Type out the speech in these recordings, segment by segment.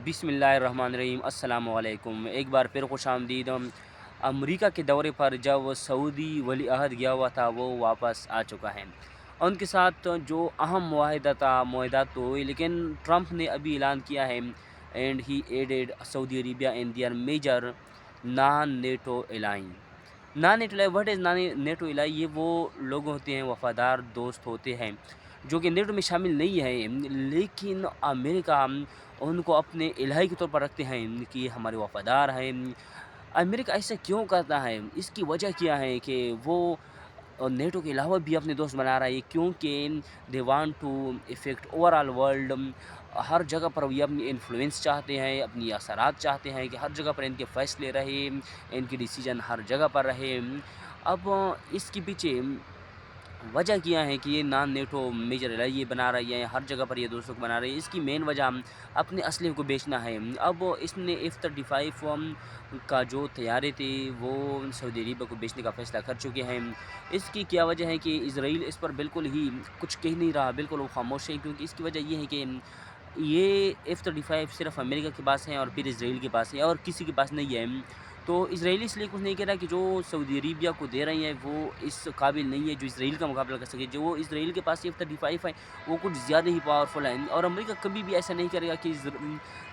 بسم اللہ الرحمن الرحیم، السلام علیکم۔ ایک بار پھر خوش آمدید۔ امریکہ کے دورے پر جب سعودی ولی عہد گیا ہوا تھا وہ واپس آ چکا ہے۔ ان کے ساتھ جو اہم معاہدات تو ہوئے، لیکن ٹرمپ نے ابھی اعلان کیا ہے and he added Saudi Arabia in their major non NATO ally. Non NATO ally, what is non NATO ally? یہ وہ لوگ ہوتے ہیں، وفادار دوست ہوتے ہیں جو کہ نیٹو میں شامل نہیں ہیں، لیکن امریکہ ان کو اپنے الہی کے طور پر رکھتے ہیں کہ یہ ہمارے وفادار ہیں۔ امریکہ ایسا کیوں کرتا ہے؟ اس کی وجہ کیا ہے کہ وہ نیٹو کے علاوہ بھی اپنے دوست بنا رہا ہے؟ کیونکہ they want to affect overall world. ہر جگہ پر وہ اپنی انفلوئنس چاہتے ہیں، اپنی اثرات چاہتے ہیں کہ ہر جگہ پر ان کے فیصلے رہے، ان کی ڈیسیجن ہر جگہ پر رہے۔ اب اس کے پیچھے وجہ کیا ہے کہ یہ نان نیٹو میجر الائی یہ بنا رہی ہے، ہر جگہ پر یہ دوستوں کو بنا رہی ہے؟ اس کی مین وجہ اپنے اسلحے کو بیچنا ہے۔ اب اس نے F-35 کا جو طیارے تھے وہ سعودی عربیہ کو بیچنے کا فیصلہ کر چکے ہیں۔ اس کی کیا وجہ ہے کہ اسرائیل اس پر بالکل ہی کچھ کہہ نہیں رہا، بالکل وہ خاموش ہے، کیونکہ اس کی وجہ یہ ہے کہ یہ F-35 صرف امریکہ کے پاس ہیں اور پھر اسرائیل کے پاس ہے اور کسی کے پاس نہیں ہے۔ تو اسرائیلی اس لیے کچھ نہیں کہہ رہا کہ جو سعودی عربیہ کو دے رہی ہیں وہ اس قابل نہیں ہے جو اسرائیل کا مقابلہ کر سکے۔ جو اسرائیل کے پاس F-35 ہے وہ کچھ زیادہ ہی پاورفل ہیں، اور امریکہ کبھی بھی ایسا نہیں کرے گا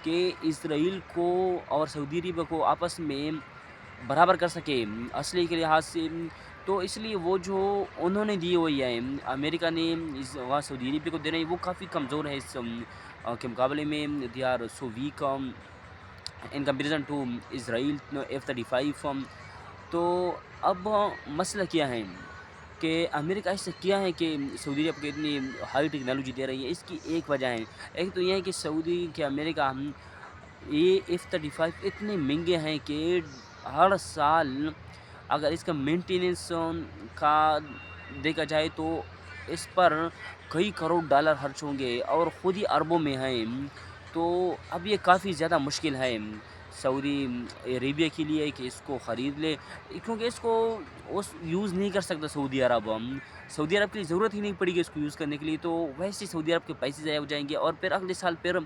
کہ اسرائیل کو اور سعودی عربیہ کو آپس میں برابر کر سکے اسلحے کے لحاظ سے۔ تو اس لیے وہ جو انہوں نے دی ہوئی ہے، امریکہ نے وہاں سعودی عربیہ کو دے رہے ہیں، وہ کافی کمزور ہے اس کے مقابلے میں۔ They are so weak in comparison to Israel F-35۔ تو اب مسئلہ کیا ہے کہ امریکہ ایسا کیا ہے کہ سعودی عرب کو اتنی ہائی ٹیکنالوجی دے رہی ہے؟ اس کی ایک وجہ ہے، ایک تو یہ ہے کہ سعودی کہ امریکہ یہ F-35 اتنے مہنگے ہیں کہ ہر سال اگر اس کا مینٹیننس کا دیکھا جائے تو اس پر کئی کروڑ ڈالر خرچ ہوں گے اور خود ہی اربوں میں ہیں۔ تو اب یہ کافی زیادہ مشکل ہے سعودی عربیہ کے لیے کہ اس کو خرید لے، کیونکہ اس کو یوز نہیں کر سکتا سعودی عرب۔ سعودی عرب کی ضرورت ہی نہیں پڑے گی اس کو یوز کرنے کے لیے، تو ویسے سعودی عرب کے پیسے ضائع ہو جائیں گے، اور پھر اگلے سال پھر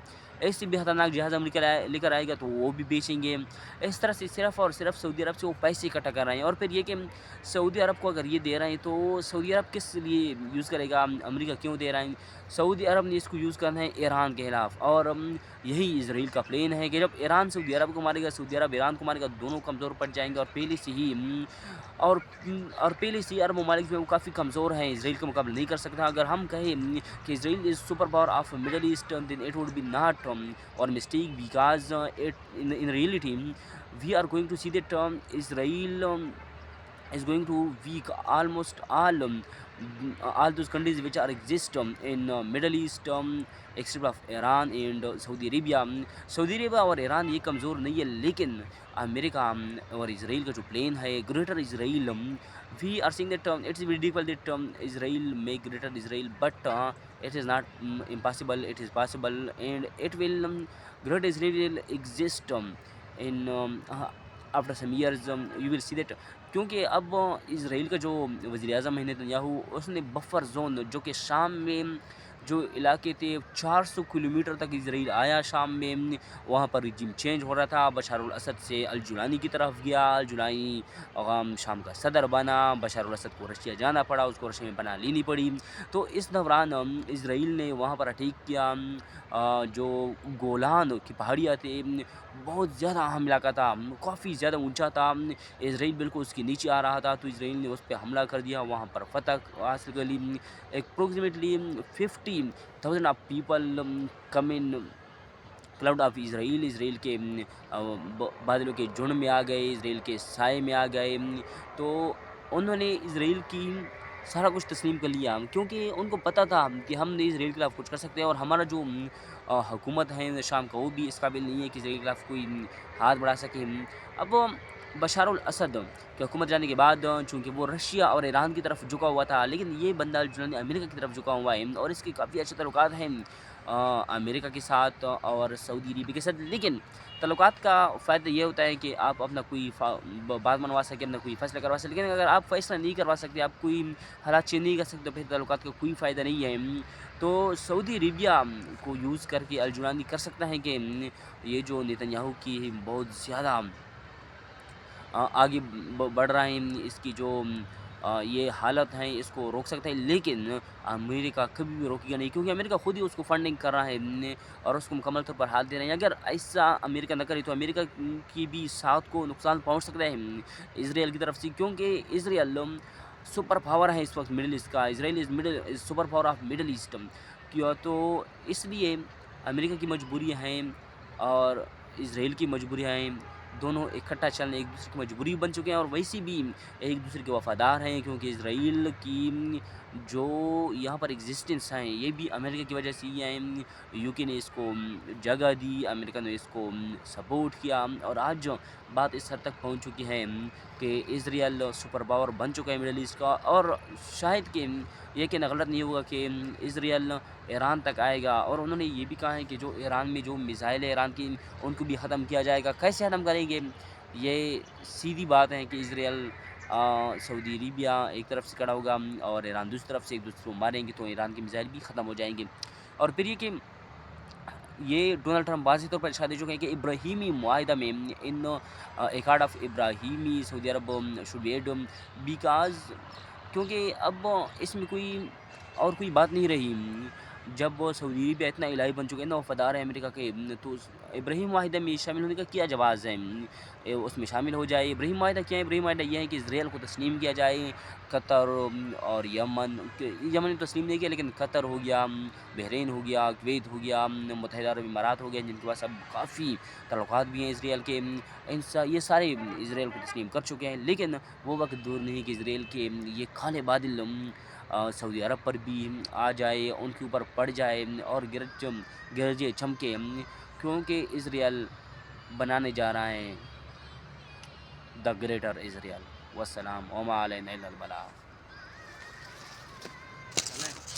ایسی بھی خطرناک جہاز امریکہ لے کر آئے گا تو وہ بھی بیچیں گے۔ اس طرح سے صرف اور صرف سعودی عرب سے وہ پیسے اکٹھا کر رہے ہیں، اور پھر یہ کہ سعودی عرب کو اگر یہ دے رہے ہیں تو سعودی عرب کس لیے یوز کرے گا؟ امریکہ کیوں دے رہا ہے؟ سعودی عرب نے اس کو یوز کرنا ہے ایران کے خلاف، اور یہی اسرائیل کا پلان ہے کہ جب ایران سعودی عرب کو مارے گا، سعودی عرب ایران کو مارے گا، دونوں کمزور پڑ جائیں گے، اور پہلے سے ہی عرب ممالک میں وہ کافی کمزور ہیں، اسرائیل کا مقابلہ نہیں کر سکتا۔ اگر ہم کہیں کہ Israel is super power of Middle East, then it would be not our mistake, because in reality we are going to see that Israel is going to weak almost all those countries which are exist in Middle East except of Iran and Saudi Arabia۔ سعودی عربیہ اور ایران یہ کمزور نہیں ہے، لیکن امریکہ اور اسرائیل کا جو plan ہے greater Israel, we are seeing that it's very difficult that Israel make greater Israel, but it is not impossible, it is possible, and it will greater Israel will exist in after some years you will see that۔ کیونکہ اب اسرائیل کا جو وزیر اعظم ہے Nitin Yahoo, اس نے buffer zone جو کہ شام میں جو علاقے تھے 400 کلومیٹر تک اسرائیل آیا شام میں، وہاں پر رجیم چینج ہو رہا تھا، بشار الاسد سے الجولانی کی طرف گیا، الجولانی شام کا صدر بنا، بشار الاسد کو رشیا جانا پڑا، اس کو رشیا میں پناہ لینی پڑی۔ تو اس دوران اسرائیل نے وہاں پر اٹیک کیا، جو گولان کی پہاڑیاں تھے، بہت زیادہ اہم علاقہ تھا، کافی زیادہ اونچا تھا، اسرائیل بالکل اس کے نیچے آ رہا تھا، تو اسرائیل نے اس پہ حملہ کر دیا، وہاں پر فتح حاصل کر لی۔ Approximately 50,000 of people come in cloud of Israel کے بادلوں کے جھنڈ میں آ گئے، اسرائیل کے سائے میں آ گئے۔ تو انہوں نے اسرائیل کی سارا کچھ تسلیم کر لیا، کیونکہ ان کو پتہ تھا کہ ہم نے اسرائیل کے خلاف کچھ کر سکتے ہیں، اور ہمارا جو حکومت ہے شام کا وہ بھی اس قابل نہیں ہے کہ اسرائیل کے خلاف کوئی ہاتھ بڑھا سکے۔ اب بشار الاسد کی حکومت جانے کے بعد چونکہ وہ رشیا اور ایران کی طرف جھکا ہوا تھا، لیکن یہ بندہ الجولانی امریکہ کی طرف جھکا ہوا ہے، اور اس کے کافی اچھے تعلقات ہیں امریکہ کے ساتھ اور سعودی عربیہ کے ساتھ، لیکن تعلقات کا فائدہ یہ ہوتا ہے کہ آپ اپنا کوئی بات منوا سکیں، اپنا کوئی فیصلہ کروا سکیں، لیکن اگر آپ فیصلہ نہیں کروا سکتے، آپ کوئی حالات چینج نہیں کر سکتے، تو پھر تعلقات کا کوئی فائدہ نہیں ہے۔ تو سعودی عربیہ کو یوز کر کے الجولانی کر سکتا ہے کہ یہ جو نیتن یاہو کی بہت زیادہ آگے بڑھ رہا ہے، اس کی جو یہ حالت ہیں اس کو روک سکتا ہے، لیکن امریکہ کبھی بھی روکے گا نہیں، کیونکہ امریکہ خود ہی اس کو فنڈنگ کر رہا ہے اور اس کو مکمل طور پر ہاتھ دے رہے ہیں۔ اگر ایسا امریکہ نہ کرے تو امریکہ کی بھی ساتھ کو نقصان پہنچ سکتا ہے اسرائیل کی طرف سے، کیونکہ اسرائیل سپر پاور ہے اس وقت مڈل ایسٹ کا، Israel is super power of Middle East کیا، تو اس لیے امریکہ کی مجبوریاں ہیں اور اسرائیل کی مجبوریاں ہیں، دونوں اکٹھا چلنے ایک دوسرے کی مجبوری بن چکے ہیں، اور ویسے بھی ایک دوسرے کے وفادار ہیں، کیونکہ اسرائیل کی جو یہاں پر ایگزسٹنس ہیں یہ بھی امریکہ کی وجہ سے ہی ہیں۔ یو کے نے اس کو جگہ دی، امریکہ نے اس کو سپورٹ کیا، اور آج جو بات اس حد تک پہنچ چکی ہے کہ اسرائیل سپر پاور بن چکا ہے مڈل ایسٹ کا، اور شاید کہ یہ کہنا غلط نہیں ہوگا کہ اسرائیل ایران تک آئے گا، اور انہوں نے یہ بھی کہا ہے کہ جو ایران میں جو میزائل ہے ایران کی ان کو بھی ختم کیا جائے گا۔ کیسے ختم کریں گے؟ یہ سیدھی بات ہے کہ اسرائیل سعودی عربیہ ایک طرف سے کھڑا ہوگا اور ایران دوسری طرف سے، ایک دوسرے کو ماریں گے تو ایران کے میزائل بھی ختم ہو جائیں گے۔ اور پھر یہ کہ یہ ڈونلڈ ٹرمپ واضح طور پر ارشاد دے چکے ہیں کہ ابراہیمی معاہدہ میں ان ایکارڈ آف ابراہیمی سعودی عرب شوڈ بی ایڈ، بیکاز کیونکہ اب اس میں کوئی بات نہیں رہی، جب سعودی عربیہ اتنا الہی بن چکے ہیں نا، وفادار ہے امریکہ کے، تو ابراہیم معاہدہ میں شامل ہونے کا کیا جواز ہے؟ اس میں شامل ہو جائے۔ ابراہیم معاہدہ کیا ہے؟ ابراہیم معاہدہ یہ ہے کہ اسرائیل کو تسلیم کیا جائے، قطر اور یمن نے تسلیم نہیں کیا، لیکن قطر ہو گیا، بحرین ہو گیا، کویت ہو گیا، متحدہ عرب امارات ہو گیا، جن کے پاس اب کافی تعلقات بھی ہیں اسرائیل کے، یہ سارے اسرائیل کو تسلیم کر چکے ہیں، لیکن وہ وقت دور نہیں کہ اسرائیل کے یہ کالے بادل سعودی عرب پر بھی آ جائے، ان کے اوپر پڑ جائے اور گرجے چمکے، کیونکہ اسرائیل بنانے جا رہا ہے دا گریٹر اسرائیل۔ والسلام وما علینا الا البلاغ۔